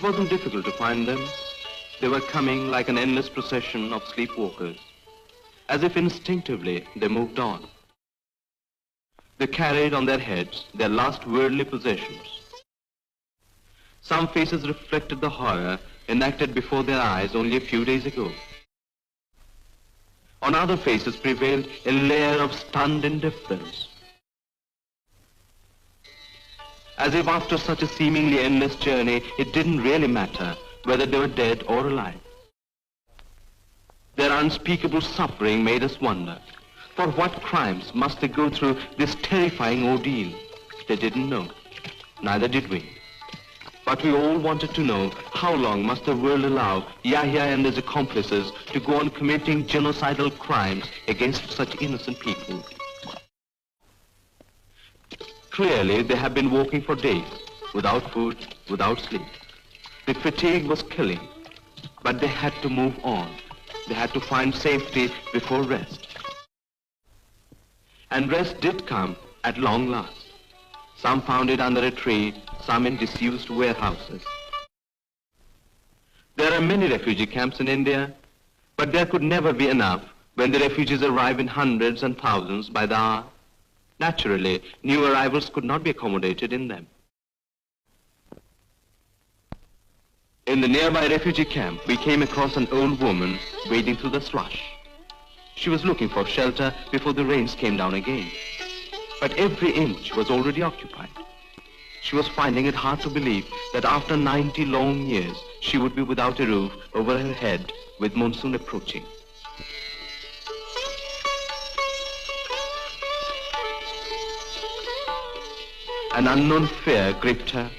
wasn't difficult to find them. They were coming like an endless procession of sleepwalkers. As if instinctively, they moved on. They carried on their heads their last worldly possessions. Some faces reflected the horror enacted before their eyes only a few days ago. On other faces prevailed a layer of stunned indifference. As if after such a seemingly endless journey, it didn't really matter whether they were dead or alive. Their unspeakable suffering made us wonder, for what crimes must they go through this terrifying ordeal? They didn't know, neither did we. But we all wanted to know how long must the world allow Yahya and his accomplices to go on committing genocidal crimes against such innocent people. Clearly, they have been walking for days, without food, without sleep. The fatigue was killing, but they had to move on. They had to find safety before rest. And rest did come at long last. Some found it under a tree, some in disused warehouses. There are many refugee camps in India, but there could never be enough when the refugees arrive in hundreds and thousands by the hour. Naturally, new arrivals could not be accommodated in them. In the nearby refugee camp, we came across an old woman wading through the slush. She was looking for shelter before the rains came down again. But every inch was already occupied. She was finding it hard to believe that after 90 long years, she would be without a roof over her head with monsoon approaching. An unknown fear gripped her.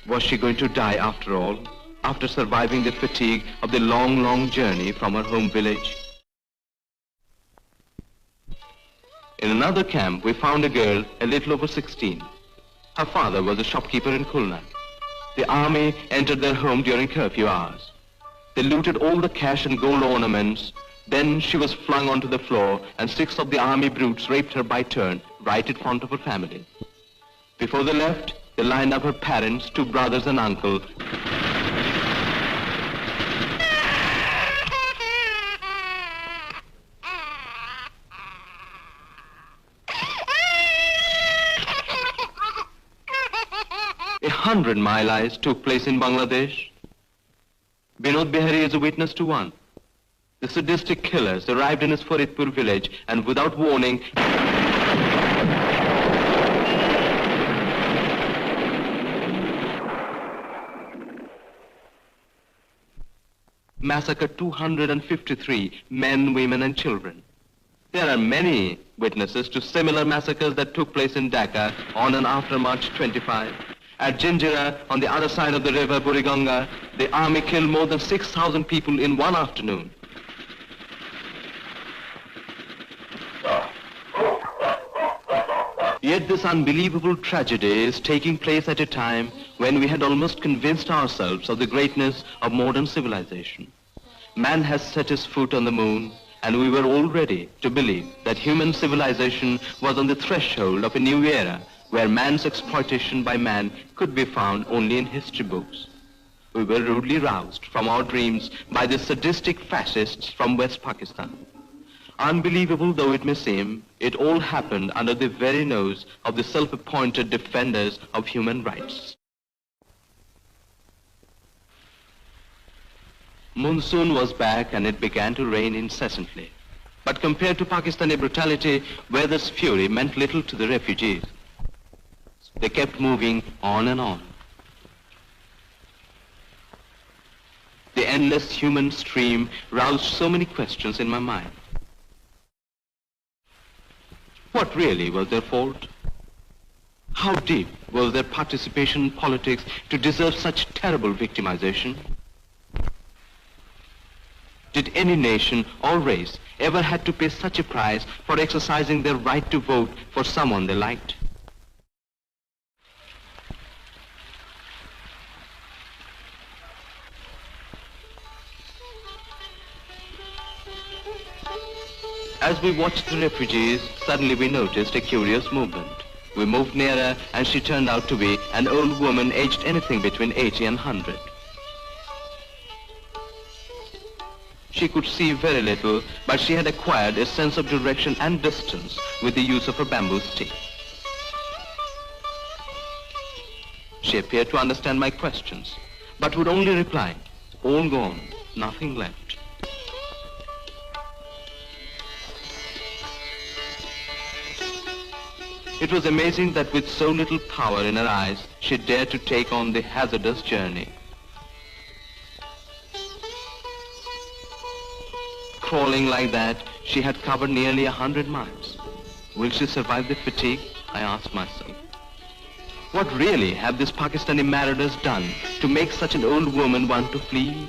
Was she going to die after all, after surviving the fatigue of the long, long journey from her home village? In another camp, we found a girl a little over 16. Her father was a shopkeeper in Khulna. The army entered their home during curfew hours. They looted all the cash and gold ornaments. Then she was flung onto the floor, and 6 of the army brutes raped her by turn, right in front of her family. Before they left, they lined up her parents, 2 brothers and uncle. A 100 My took place in Bangladesh. Binod Bihari is a witness to one. The sadistic killers arrived in his Faridpur village and without warning massacred 253 men, women and children. There are many witnesses to similar massacres that took place in Dhaka on and after March 25. At Jinjira, on the other side of the river Buriganga, the army killed more than 6,000 people in one afternoon. Yet this unbelievable tragedy is taking place at a time when we had almost convinced ourselves of the greatness of modern civilization. Man has set his foot on the moon, and we were all ready to believe that human civilization was on the threshold of a new era where man's exploitation by man could be found only in history books. We were rudely roused from our dreams by the sadistic fascists from West Pakistan. Unbelievable though it may seem, it all happened under the very nose of the self-appointed defenders of human rights. Monsoon was back and it began to rain incessantly. But compared to Pakistani brutality, weather's fury meant little to the refugees. They kept moving on and on. The endless human stream roused so many questions in my mind. What really was their fault? How deep was their participation in politics to deserve such terrible victimization? Did any nation or race ever had to pay such a price for exercising their right to vote for someone they liked? As we watched the refugees, suddenly we noticed a curious movement. We moved nearer and she turned out to be an old woman aged anything between 80 and 100. She could see very little, but she had acquired a sense of direction and distance with the use of her bamboo stick. She appeared to understand my questions, but would only reply, "All gone, nothing left." It was amazing that with so little power in her eyes, she dared to take on the hazardous journey. Crawling like that, she had covered nearly 100 miles. Will she survive the fatigue? I asked myself. What really have these Pakistani marauders done to make such an old woman want to flee?